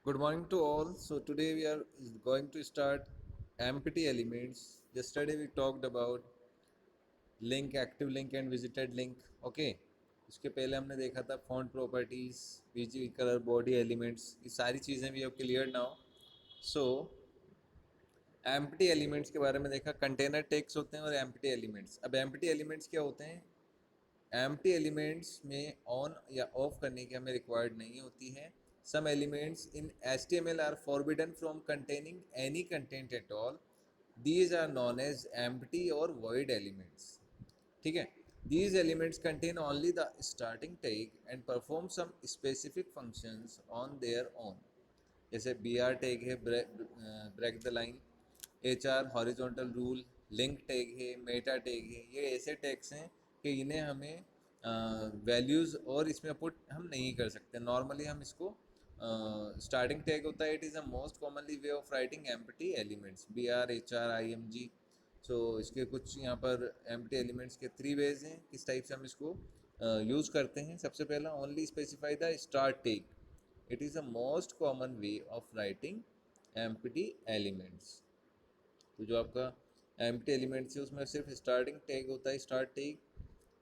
Good morning to all. So today we are going to start empty elements. Yesterday we talked about link, active link and visited link. Okay. इसके पहले हमने देखा था font properties, PG color, body elements. ये सारी चीज़ें भी अब clear now. So empty elements के बारे में देखा. कंटेनर टेक्स होते हैं और एम्प्टी एलिमेंट्स. अब एम्प्टी एलिमेंट्स क्या होते हैं? एम्प्टी एलिमेंट्स में ऑन या ऑफ करने की हमें रिक्वायर्ड नहीं होती है. Some elements in HTML are forbidden from containing any content at all. These are known as empty और वॉइड एलिमेंट्स. ठीक है. These elements contain only the starting tag and perform some specific functions on their own. जैसे BR tag है, break the line. HR horizontal rule. Link tag है, meta tag है. ये ऐसे tags हैं कि इन्हें हमें वैल्यूज़ और इसमें पुट हम नहीं कर सकते. नॉर्मली हम इसको स्टार्टिंग टैग होता है. It is a most commonly way of writing empty elements. BR, HR, IMG. सो इसके कुछ यहाँ पर एम्प्टी एलिमेंट्स के 3 वेज हैं किस टाइप से हम इसको यूज़ करते हैं. सबसे पहला, only specify the start tag. It is a most common way of writing empty elements. तो जो आपका एम्प्टी एलिमेंट्स है उसमें सिर्फ स्टार्टिंग टैग होता है, start tag.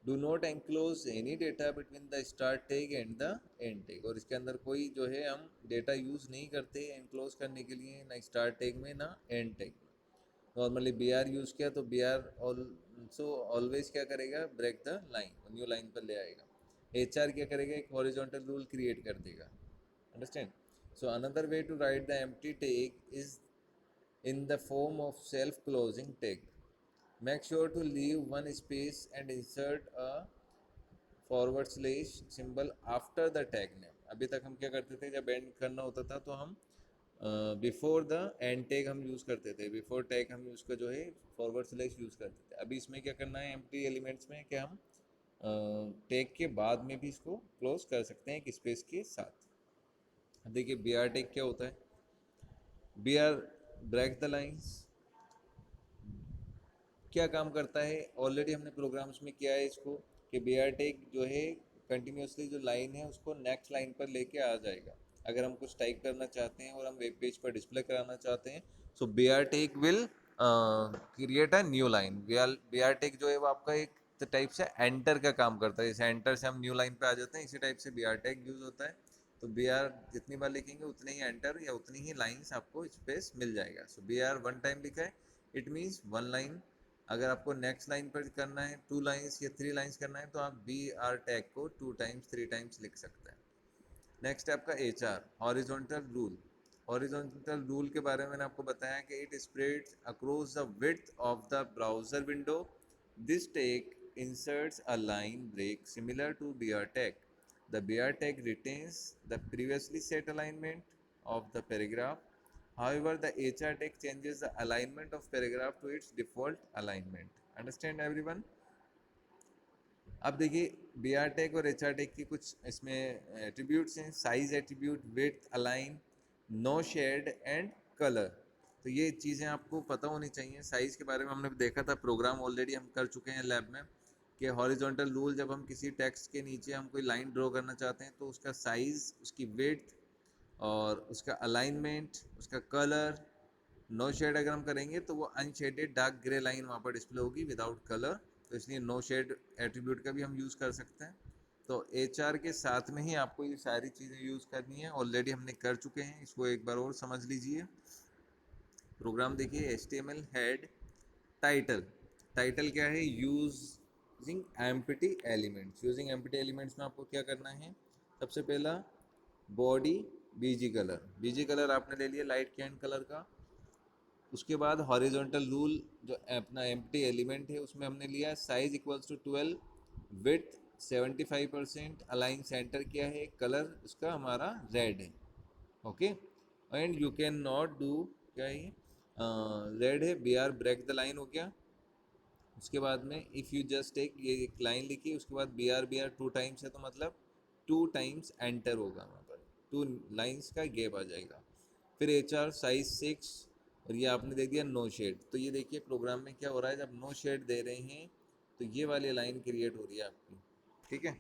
Do not enclose any data between the start tag and the end tag. और इसके अंदर कोई जो है हम डेटा यूज़ नहीं करते एनक्लोज करने के लिए, ना स्टार्ट टैग में ना एंड टैग में. नॉर्मली BR यूज़ किया तो BR ऑल्सो ऑलवेज क्या करेगा, break the line, new line पर ले आएगा. HR क्या करेगा, एक हॉरिजॉन्टल रूल क्रिएट कर देगा. Understand. So another way to write the empty tag is in the form of self-closing tag. Make sure to leave one space and insert a / symbol after the tag name. अभी तक हम क्या करते थे, जब and करना होता था तो हम बिफोर द एंड टैग हम यूज़ करते थे. बिफोर टैग हम उसका जो है / यूज़ करते थे. अभी इसमें क्या करना है एम्प्टी एलिमेंट्स में, क्या हम टैग के बाद में भी इसको क्लोज कर सकते हैं एक स्पेस के साथ. देखिए BR टैग क्या होता है. BR break the lines. क्या काम करता है, ऑलरेडी हमने प्रोग्राम्स में किया है इसको, कि BR टैग जो है कंटिन्यूसली जो लाइन है उसको नेक्स्ट लाइन पर लेके आ जाएगा. अगर हम कुछ टाइप करना चाहते हैं और हम वेब पेज पर डिस्प्ले कराना चाहते हैं, सो BR tag will create a new line. BR tag जो है वो आपका एक टाइप से एंटर का काम करता है. जैसे एंटर से हम न्यू लाइन पे आ जाते हैं, इसी टाइप से BR टैग यूज़ होता है. तो BR जितनी बार लिखेंगे उतने ही एंटर या उतनी ही लाइन्स आपको स्पेस मिल जाएगा. सो BR वन टाइम लिखा है, इट मीन्स वन लाइन. अगर आपको नेक्स्ट लाइन पर करना है 2 लाइन्स या 3 लाइन्स करना है तो आप BR टैग को 2 टाइम्स 3 टाइम्स लिख सकते हैं. नेक्स्ट है आपका HR horizontal rule. Horizontal rule के बारे में मैंने आपको बताया कि it spreads across the width of the browser window. This tag inserts a line break similar to BR tag. The BR tag retains the previously set alignment of the paragraph. However, the HR tag changes the alignment of paragraph to its default alignment. Understand everyone? अब देखिए BR tag और HR tag की कुछ इसमें attributes हैं. Size attribute, width, align, no shade and colour. तो ये चीज़ें आपको पता होनी चाहिए. साइज़ के बारे में हमने देखा था, प्रोग्राम ऑलरेडी हम कर चुके हैं लैब में, कि हॉरिजॉन्टल रूल जब हम किसी टेक्स्ट के नीचे हम कोई लाइन ड्रॉ करना चाहते हैं तो उसका साइज़, उसकी विड्थ और उसका अलाइनमेंट, उसका कलर. नो शेड अगर हम करेंगे तो वो अनशेडेड डार्क ग्रे लाइन वहाँ पर डिस्प्ले होगी विदाउट कलर. तो इसलिए नो शेड एट्रीब्यूट का भी हम यूज़ कर सकते हैं. तो HR के साथ में ही आपको ये सारी चीज़ें यूज़ करनी है. ऑलरेडी हमने कर चुके हैं, इसको एक बार और समझ लीजिए. प्रोग्राम देखिए, HTML हेड टाइटल. टाइटल क्या है, using empty elements. Using empty elements में आपको क्या करना है, सबसे पहला body BG colour. BG colour आपने ले लिया लाइट कैन कलर का. उसके बाद हॉरिजॉन्टल रूल जो अपना एम्प्टी एलिमेंट है उसमें हमने लिया size equals to 12, width 75%, align centre क्या है, कलर उसका हमारा रेड है. Okay. And you can not do, क्या है ये, रेड है. BR ब्रेक द लाइन हो गया. उसके बाद में इफ़ यू जस्ट टेक, ये एक लाइन लिखी, उसके बाद BR 2 टाइम्स है तो मतलब 2 टाइम्स एंटर होगा वहाँ पर, 2 लाइन्स का गैप आ जाएगा. फिर HR साइज 6 और ये आपने दे दिया नो शेड. तो ये देखिए प्रोग्राम में क्या हो रहा है, जब नो शेड दे रहे हैं तो ये वाली लाइन क्रिएट हो रही है आपकी. ठीक है.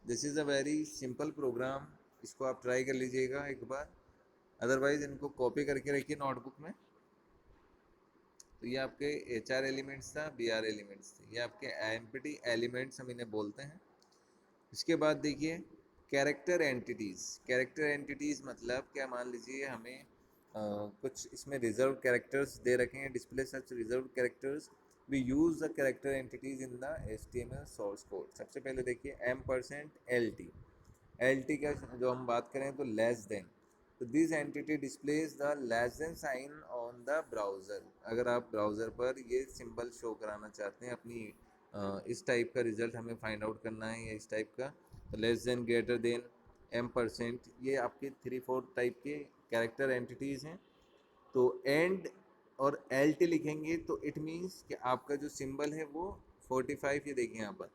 This is a very simple program, इसको आप ट्राई कर लीजिएगा एक बार, अदरवाइज इनको कॉपी करके रखिए नोटबुक में। तो ये आपके एच आर एलिमेंट्स था, बी आर एलिमेंट्स थे, ये आपके एम पी टी एलिमेंट्स हम इन्हें बोलते हैं। इसके बाद देखिए कैरेक्टर एंटिटीज़। कैरेक्टर एंटिटीज़ मतलब क्या, मान लीजिए हमें कुछ इसमें रिजर्व कैरेक्टर्स दे रखे हैं, display such reserved characters, we use the character entities in the HTML source code. सबसे पहले देखिए M%LT, एल टी का जो हम बात करें तो लेस देन, तो this entity displays the less than sign on the browser. अगर आप ब्राउज़र पर ये सिंबल शो कराना चाहते हैं अपनी इस टाइप का रिजल्ट हमें फाइंड आउट करना है या इस टाइप का, तो less then, greater than, M%, ये आपके 3-4 टाइप के कैरेक्टर एंटिटीज़ हैं। तो एंड और एल टी लिखेंगे तो इट मीन्स कि आपका जो सिंबल है वो 45, ये देखिए यहाँ पर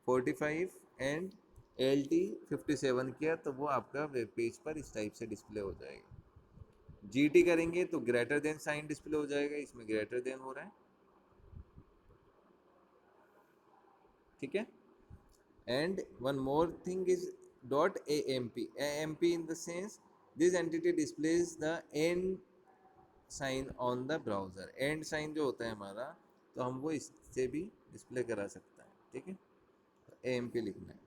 45 एंड एल टी 57 किया, तो वो आपका वेब पेज पर इस टाइप से डिस्प्ले हो जाएगा। जी टी करेंगे तो ग्रेटर देन साइन डिस्प्ले हो जाएगा, इसमें ग्रेटर देन हो रहा है, ठीक है। And one more thing is dot A M P in the sense this entity displays the and sign on the browser. And sign जो होता है हमारा, तो हम वो इससे भी डिस्प्ले करा सकता है, ठीक है। ए एम पी लिखना है।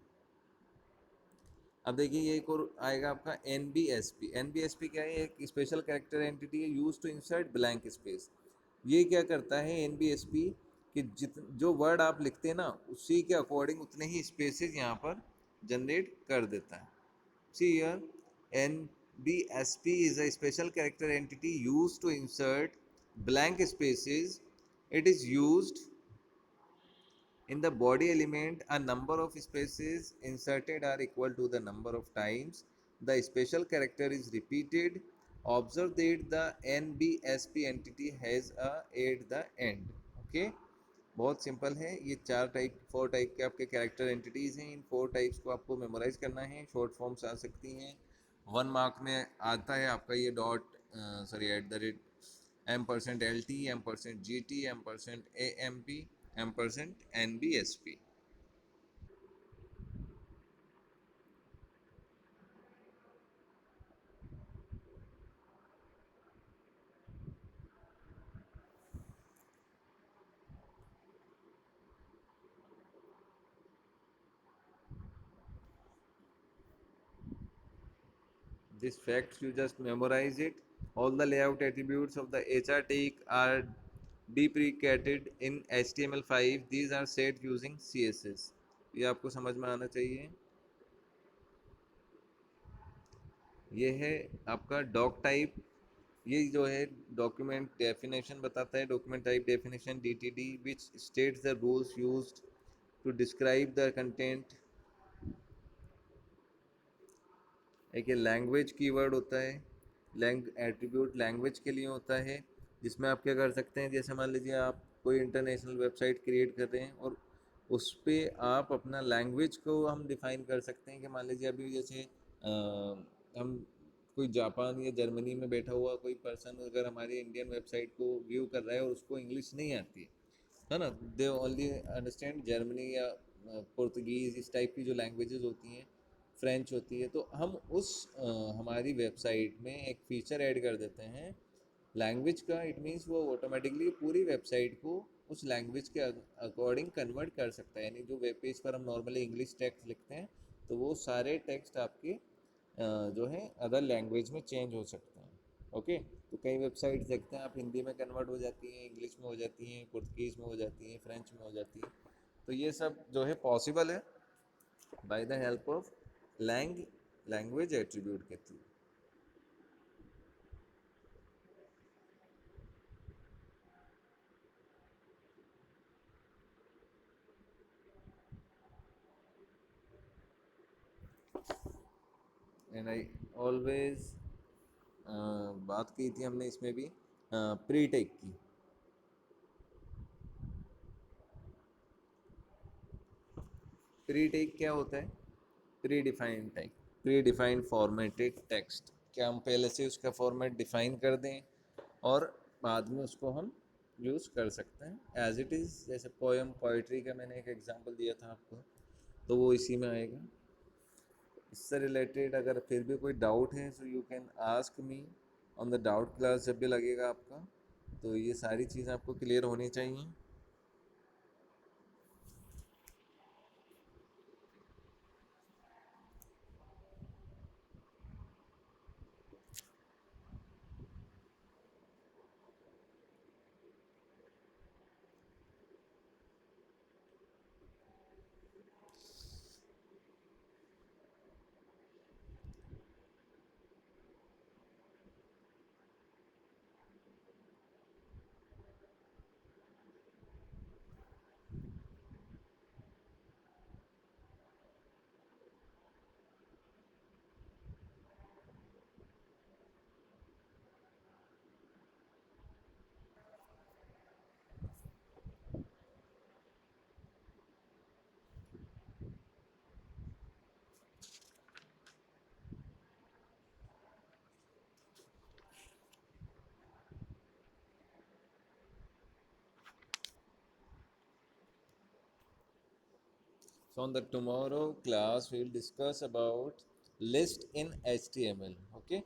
अब देखिए ये एक और आएगा आपका N B S P. N B S P क्या है, एक स्पेशल कैरेक्टर एंटिटी है use to insert blank space. ये क्या करता है एन बी एस पी, कि जो वर्ड आप लिखते हैं ना उसी के अकॉर्डिंग उतने ही स्पेसेस यहाँ पर जनरेट कर देता है। See here, NBSP is a special character entity used to insert blank spaces. It is used in the body element. A number of spaces inserted are equal to the number of times the special character is repeated. Observe that the NBSP entity has a at the end. Okay. बहुत simple है, ये 4 type 4 type के आपके character entities हैं। इन 4 types को आपको memorise करना है, शॉर्ट फॉर्म्स आ सकती हैं। 1 मार्क में आता है आपका ये dot, sorry, @ M%LT, M%GT, M%AMP, M%NBSP। This facts you just memorize it. All the layout attributes of the HR tag are deprecated in HTML5. These are set using CSS। ये आपको समझ में आना चाहिए। ये है आपका डॉक टाइप। ये जो है डॉक्यूमेंट डेफिनेशन बताता है, document type definition DTD, which states the rules used to describe the content. एक ये लैंग्वेज कीवर्ड होता है, एट्रीब्यूट लैंग्वेज के लिए होता है, जिसमें आप क्या कर सकते हैं, जैसे मान लीजिए आप कोई इंटरनेशनल वेबसाइट क्रिएट कर रहे हैं और उस पर आप अपना लैंग्वेज को हम डिफ़ाइन कर सकते हैं। कि मान लीजिए अभी जैसे हम कोई जापान या जर्मनी में बैठा हुआ कोई पर्सन अगर हमारी इंडियन वेबसाइट को व्यू कर रहा है और उसको इंग्लिश नहीं आती है ना, दे ओनली अंडरस्टैंड जर्मनी या पुर्तगीज़, इस टाइप की जो लैंग्वेजेस होती हैं, फ्रेंच होती है, तो हम उस हमारी वेबसाइट में एक फ़ीचर ऐड कर देते हैं लैंग्वेज का। इट मीन्स वो ऑटोमेटिकली पूरी वेबसाइट को उस लैंग्वेज के अकॉर्डिंग कन्वर्ट कर सकता है। यानी जो वेब पेज पर हम नॉर्मली इंग्लिश टेक्स्ट लिखते हैं, तो वो सारे टेक्स्ट आपके जो है अदर लैंग्वेज में चेंज हो सकते हैं। ओके, तो कई वेबसाइट्स देखते हैं आप हिंदी में कन्वर्ट हो जाती हैं, इंग्लिश में हो जाती हैं, पुर्तगीज़ में हो जाती हैं, फ्रेंच में हो जाती हैं। तो ये सब जो है पॉसिबल है by the help of language attribute के थ्रू। एंड आई ऑलवेज बात की थी हमने इसमें भी प्री टेक की। प्री टेक क्या होता है? Predefined tag, predefined formatted text. क्या हम पहले से उसका फॉर्मेट डिफाइन कर दें और बाद में उसको हम यूज़ कर सकते हैं एज इट इज़। जैसे पोएम पोइट्री का मैंने एक एग्जांपल दिया था आपको, तो वो इसी में आएगा। इससे रिलेटेड अगर फिर भी कोई डाउट है so you can ask me on the doubt class जब भी लगेगा आपका। तो ये सारी चीज़ें आपको क्लियर होनी चाहिए। So on the tomorrow class we will discuss about list in HTML. Okay,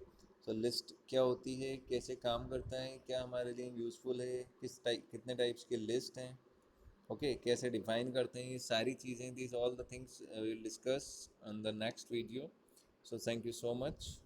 so list क्या होती है, कैसे काम करता है, क्या हमारे लिए यूज़फुल है, कितने टाइप्स के लिस्ट हैं, ओके कैसे डिफाइन करते हैं, ये सारी चीज़ें, this all the things will discuss on the next video. So thank you so much.